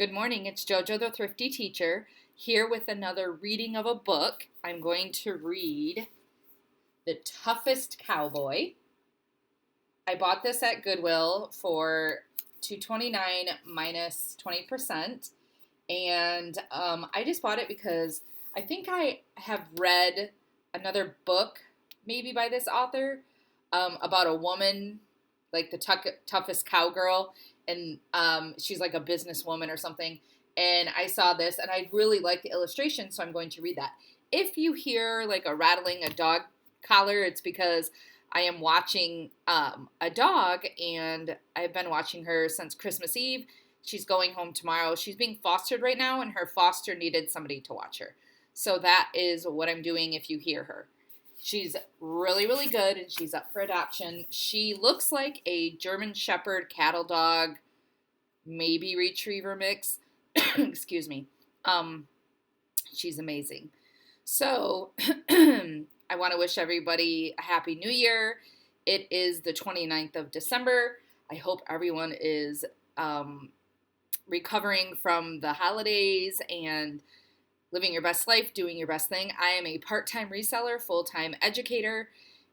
Good morning, it's JoJo the Thrifty Teacher here with another reading of a book. I'm going to read The Toughest Cowboy. I bought this at Goodwill for $2.29 minus 20%. And I just bought it because I think I have read another book, maybe by this author, about a woman, like the toughest cowgirl, and she's like a businesswoman or something. And I saw this, and I really like the illustration, so I'm going to read that. If you hear like a rattling a dog collar, it's because I am watching a dog, and I've been watching her since Christmas Eve. She's going home tomorrow. She's being fostered right now, and her foster needed somebody to watch her. So that is what I'm doing if you hear her. She's really, really good, and she's up for adoption. She looks like a German Shepherd cattle dog, maybe retriever mix. Excuse me. She's amazing. So I want to wish everybody a Happy New Year. It is the 29th of December. I hope everyone is recovering from the holidays and living your best life, doing your best thing. I am a part-time reseller, full-time educator,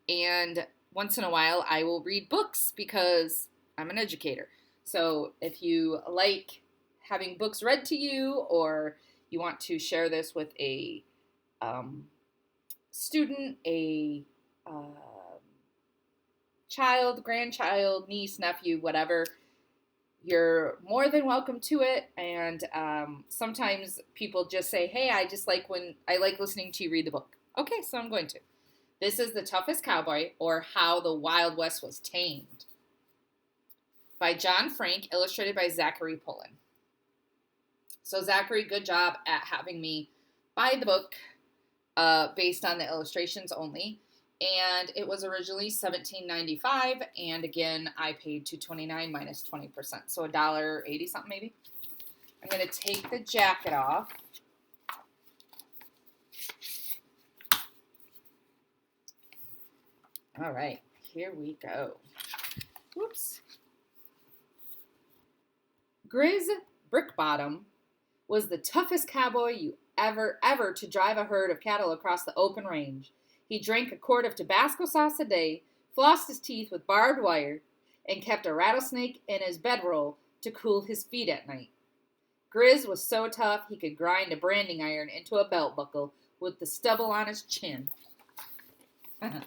and once in a while I will read books because I'm an educator. So if you like having books read to you, or you want to share this with a student, a child, grandchild, niece, nephew, whatever, you're more than welcome to it. And sometimes people just say, hey, I like listening to you read the book. Okay, so I'm going to. This is The Toughest Cowboy, or How the Wild West Was Tamed, by John Frank, illustrated by Zachary Pullen. So Zachary, good job at having me buy the book based on the illustrations only. And it was originally $17.95, and again, I paid $2.29 minus 20%, so $1.80 something maybe. I'm going to take the jacket off. All right, here we go. Whoops. Grizz Brickbottom was the toughest cowboy you ever to drive a herd of cattle across the open range. He drank a quart of Tabasco sauce a day, flossed his teeth with barbed wire, and kept a rattlesnake in his bedroll to cool his feet at night. Grizz was so tough he could grind a branding iron into a belt buckle with the stubble on his chin. I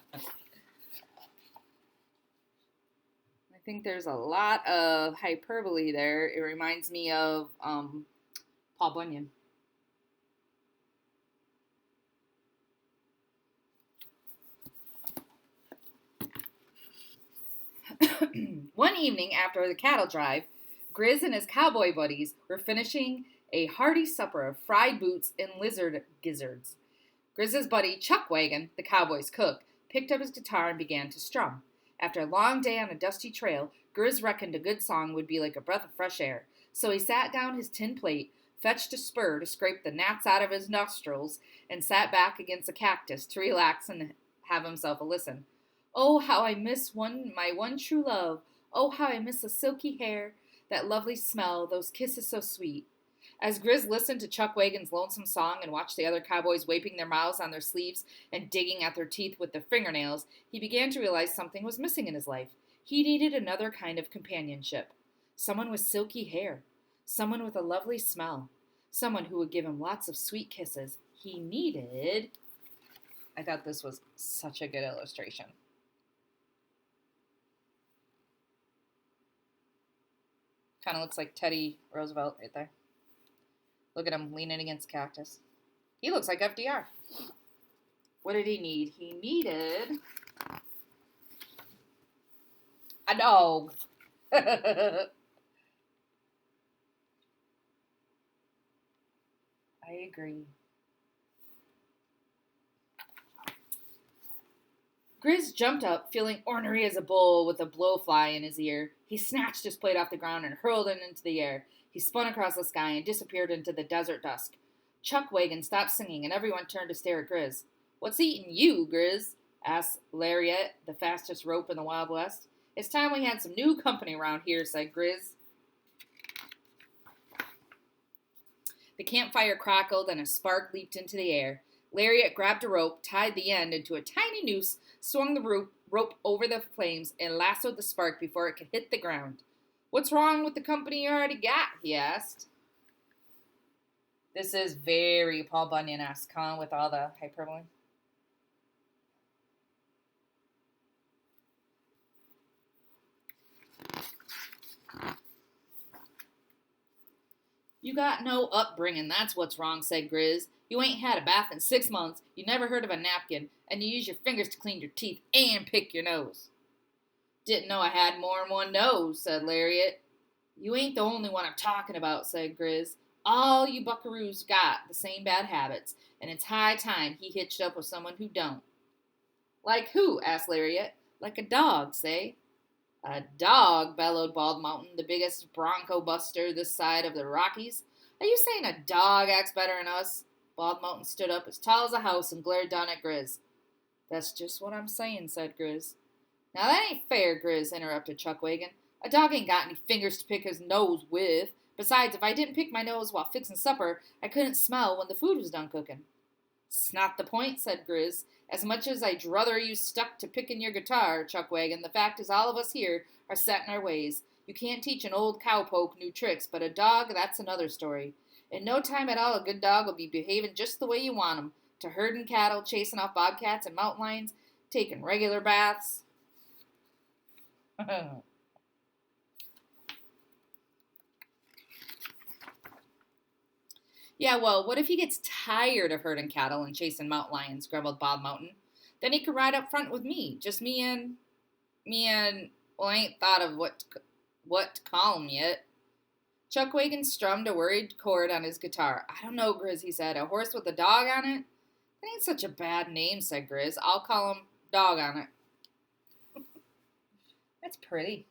think there's a lot of hyperbole there. It reminds me of Paul Bunyan. One evening after the cattle drive, Grizz and his cowboy buddies were finishing a hearty supper of fried boots and lizard gizzards. Grizz's buddy Chuckwagon, the cowboy's cook, picked up his guitar and began to strum. After a long day on a dusty trail, Grizz reckoned a good song would be like a breath of fresh air. So he sat down his tin plate, fetched a spur to scrape the gnats out of his nostrils, and sat back against a cactus to relax and have himself a listen. Oh, how I miss my one true love. Oh, how I miss the silky hair, that lovely smell, those kisses so sweet. As Grizz listened to Chuckwagon's lonesome song and watched the other cowboys wiping their mouths on their sleeves and digging at their teeth with their fingernails, he began to realize something was missing in his life. He needed another kind of companionship. Someone with silky hair. Someone with a lovely smell. Someone who would give him lots of sweet kisses. He needed... I thought this was such a good illustration. Kind of looks like Teddy Roosevelt right there. Look at him leaning against a cactus. He looks like FDR. What did he need? He needed a dog. I agree. Grizz jumped up, feeling ornery as a bull with a blowfly in his ear. He snatched his plate off the ground and hurled it into the air. He spun across the sky and disappeared into the desert dusk. Chuckwagon stopped singing, and everyone turned to stare at Grizz. What's eating you, Grizz? asked Lariat, the fastest rope in the Wild West. It's time we had some new company around here, said Grizz. The campfire crackled and a spark leaped into the air. Lariat grabbed a rope, tied the end into a tiny noose, swung the rope over the flames, and lassoed the spark before it could hit the ground. "What's wrong with the company you already got?" he asked. This is very Paul Bunyan-esque, huh, with all the hyperbole. "You got no upbringing, that's what's wrong," said Grizz. "You ain't had a bath in 6 months, you never heard of a napkin, and you use your fingers to clean your teeth and pick your nose." "Didn't know I had more'n one nose," said Lariat. "You ain't the only one I'm talking about," said Grizz. "All you buckaroos got the same bad habits, and it's high time he hitched up with someone who don't." "Like who?" asked Lariat. "Like a dog, say." "A dog?" bellowed Bald Mountain, the biggest bronco buster this side of the Rockies. "Are you saying a dog acts better than us?" Bald Mountain stood up as tall as a house and glared down at Grizz. "That's just what I'm saying," said Grizz. "Now that ain't fair," Grizz interrupted Chuckwagon. "A dog ain't got any fingers to pick his nose with. Besides, if I didn't pick my nose while fixing supper, I couldn't smell when the food was done cooking." "'S not the point," said Grizz. "As much as I'd druther you stuck to picking your guitar, Chuckwagon, the fact is all of us here are set in our ways. You can't teach an old cowpoke new tricks, but a dog, that's another story. In no time at all, a good dog will be behaving just the way you want him, to herding cattle, chasing off bobcats and mountain lions, taking regular baths." "Yeah, well, what if he gets tired of herding cattle and chasing mountain lions?" grumbled Bald Mountain. "Then he could ride up front with me, just well, I ain't thought of what to call him yet." Chuckwagon strummed a worried chord on his guitar. "I don't know, Grizz," he said. "A horse with a dog on it?" "That ain't such a bad name," said Grizz. "I'll call him Dog on It." That's pretty.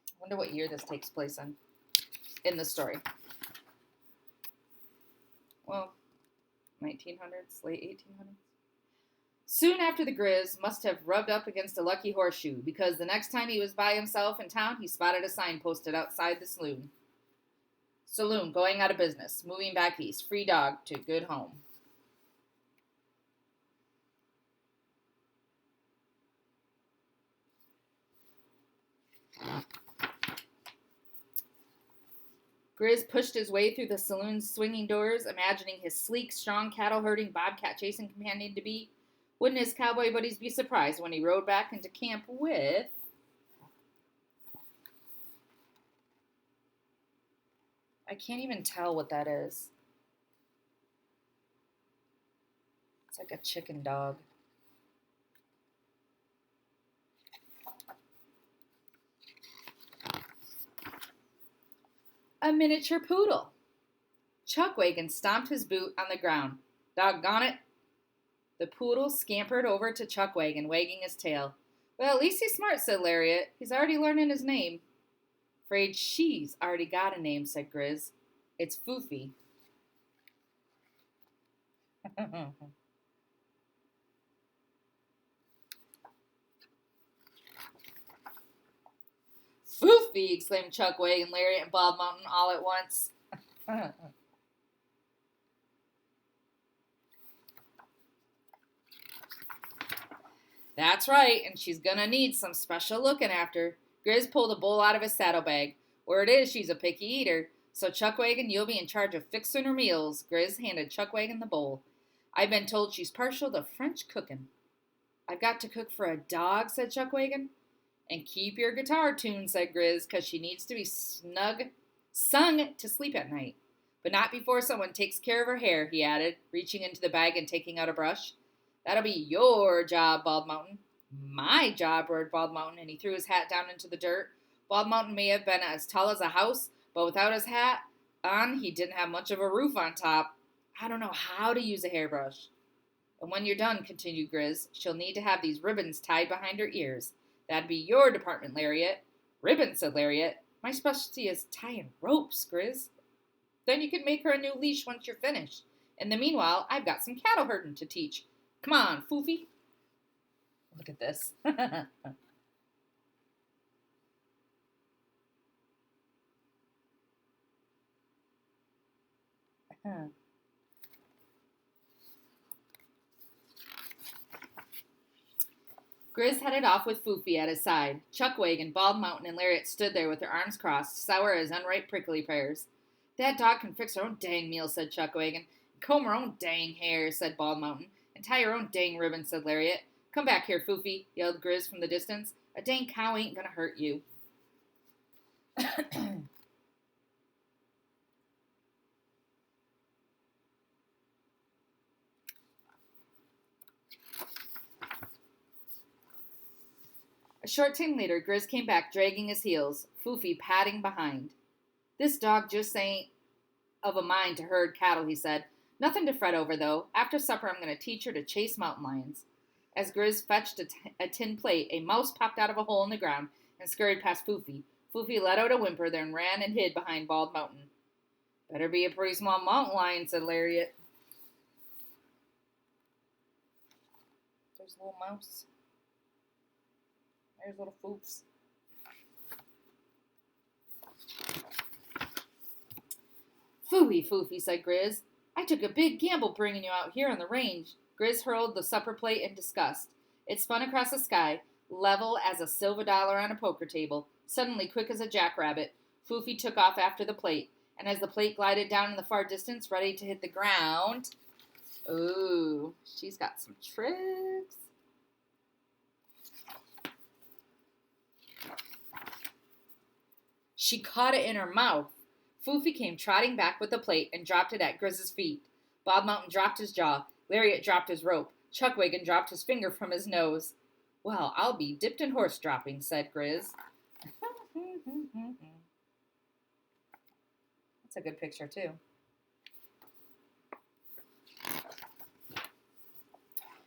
I wonder what year this takes place in the story. Well, 1900s, late 1800s. Soon after, the Grizz must have rubbed up against a lucky horseshoe, because the next time he was by himself in town, he spotted a sign posted outside the saloon. "Saloon, going out of business. Moving back east. Free dog to good home." Grizz pushed his way through the saloon's swinging doors, imagining his sleek, strong, cattle-herding, bobcat-chasing companion to be. Wouldn't his cowboy buddies be surprised when he rode back into camp with... I can't even tell what that is. It's like a chicken dog. A miniature poodle. Chuckwagon stomped his boot on the ground. "Doggone it." The poodle scampered over to Chuckwagon, wagging his tail. "Well, at least he's smart," said Lariat. "He's already learning his name." "Afraid she's already got a name," said Grizz. "It's Foofy." "Foofy!" exclaimed Chuckwagon, Lariat, and Bald Mountain all at once. "That's right, and she's gonna need some special looking after." Grizz pulled a bowl out of his saddlebag. "Word is she's a picky eater. So, Chuckwagon, you'll be in charge of fixing her meals." Grizz handed Chuckwagon the bowl. "I've been told she's partial to French cooking." "I've got to cook for a dog?" said Chuckwagon. "And keep your guitar tuned," said Grizz, "because she needs to be sung to sleep at night. But not before someone takes care of her hair," he added, reaching into the bag and taking out a brush. "That'll be your job, Bald Mountain." "My job," roared Bald Mountain, and he threw his hat down into the dirt. Bald Mountain may have been as tall as a house, but without his hat on, he didn't have much of a roof on top. "I don't know how to use a hairbrush." "And when you're done," continued Grizz, "she'll need to have these ribbons tied behind her ears. That'd be your department, Lariat." "Ribbons," said Lariat. "My specialty is tying ropes, Grizz." "Then you can make her a new leash once you're finished. In the meanwhile, I've got some cattle herding to teach. Come on, Foofy." Look at this. Huh. Grizz headed off with Foofy at his side. Chuckwagon, Bald Mountain, and Lariat stood there with their arms crossed, sour as unripe prickly pears. That dog can fix her own dang meal, said Chuckwagon. Comb her own dang hair, said Bald Mountain. And tie her own dang ribbon, said Lariat. Come back here, Foofy, yelled Grizz from the distance. A dang cow ain't gonna hurt you. A short time later, Grizz came back dragging his heels, Foofy padding behind. This dog just ain't of a mind to herd cattle, he said. Nothing to fret over, though. After supper, I'm going to teach her to chase mountain lions. As Grizz fetched a tin plate, a mouse popped out of a hole in the ground and scurried past Foofy. Foofy let out a whimper, then ran and hid behind Bald Mountain. Better be a pretty small mountain lion, said Lariat. There's a little mouse. There's little Foofs. Phooey, Foofy, said Grizz. I took a big gamble bringing you out here on the range. Grizz hurled the supper plate in disgust. It spun across the sky, level as a silver dollar on a poker table. Suddenly, quick as a jackrabbit, Foofy took off after the plate, and as the plate glided down in the far distance, ready to hit the ground... Ooh, she's got some tricks. She caught it in her mouth. Foofy came trotting back with the plate and dropped it at Grizz's feet. Bob Mountain dropped his jaw. Lariat dropped his rope. Chuckwagon dropped his finger from his nose. Well, I'll be dipped in horse droppings, said Grizz. That's a good picture, too.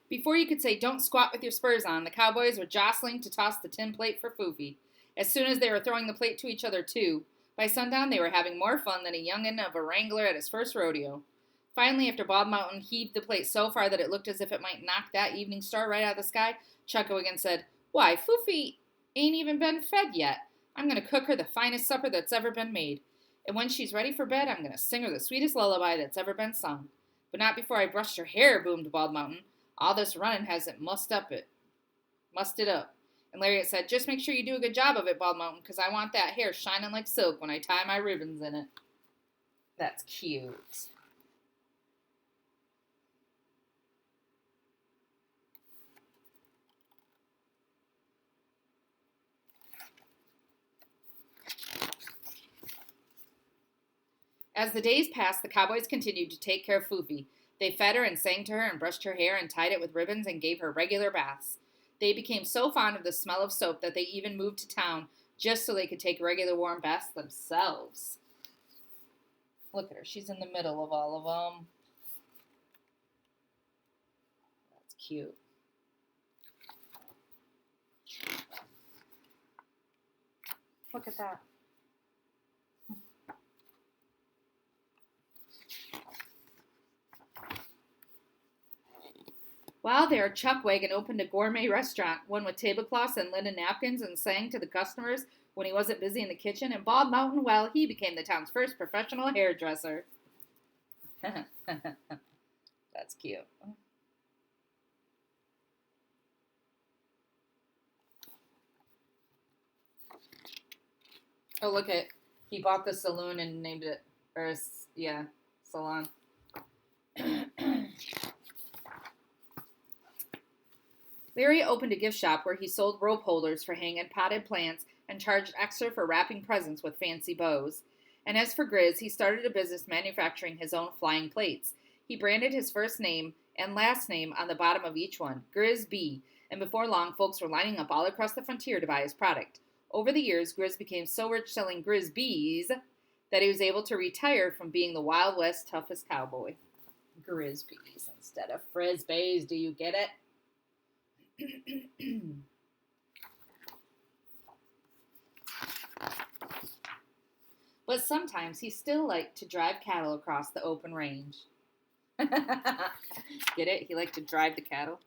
Before you could say, don't squat with your spurs on, the cowboys were jostling to toss the tin plate for Foofy. As soon as they were throwing the plate to each other, too. By sundown, they were having more fun than a young'un of a wrangler at his first rodeo. Finally, after Bob Mountain heaved the plate so far that it looked as if it might knock that evening star right out of the sky, Chuckwagon said, Why, Foofy ain't even been fed yet. I'm going to cook her the finest supper that's ever been made. And when she's ready for bed, I'm going to sing her the sweetest lullaby that's ever been sung. But not before I brushed her hair, boomed Bald Mountain. All this running hasn't mussed it up. And Lariat said, just make sure you do a good job of it, Bald Mountain, because I want that hair shining like silk when I tie my ribbons in it. That's cute. As the days passed, the cowboys continued to take care of Foofy. They fed her and sang to her and brushed her hair and tied it with ribbons and gave her regular baths. They became so fond of the smell of soap that they even moved to town just so they could take regular warm baths themselves. Look at her. She's in the middle of all of them. That's cute. Look at that. While there, Chuckwagon opened a gourmet restaurant, one with tablecloths and linen napkins, and sang to the customers when he wasn't busy in the kitchen. And Bald Mountain, well, he became the town's first professional hairdresser. That's cute. Oh, look at, he bought the saloon and named it, salon. Larry opened a gift shop where he sold rope holders for hanging potted plants and charged extra for wrapping presents with fancy bows. And as for Grizz, he started a business manufacturing his own flying plates. He branded his first name and last name on the bottom of each one, Grizz B, and before long, folks were lining up all across the frontier to buy his product. Over the years, Grizz became so rich selling Grizz B's that he was able to retire from being the Wild West toughest cowboy. Grizz B's instead of Frisbees, do you get it? But sometimes he still liked to drive cattle across the open range. Get it? He liked to drive the cattle.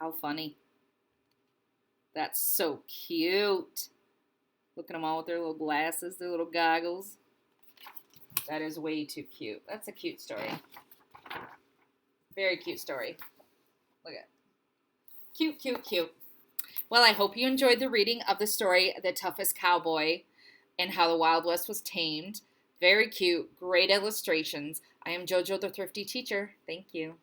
How funny. That's so cute. Look at them all with their little glasses, their little goggles. That is way too cute. That's a cute story. Very cute story. Look at it. Cute, cute, cute. Well, I hope you enjoyed the reading of the story, The Toughest Cowboy, and How the Wild West Was Tamed. Very cute, great illustrations. I am JoJo the Thrifty Teacher. Thank you.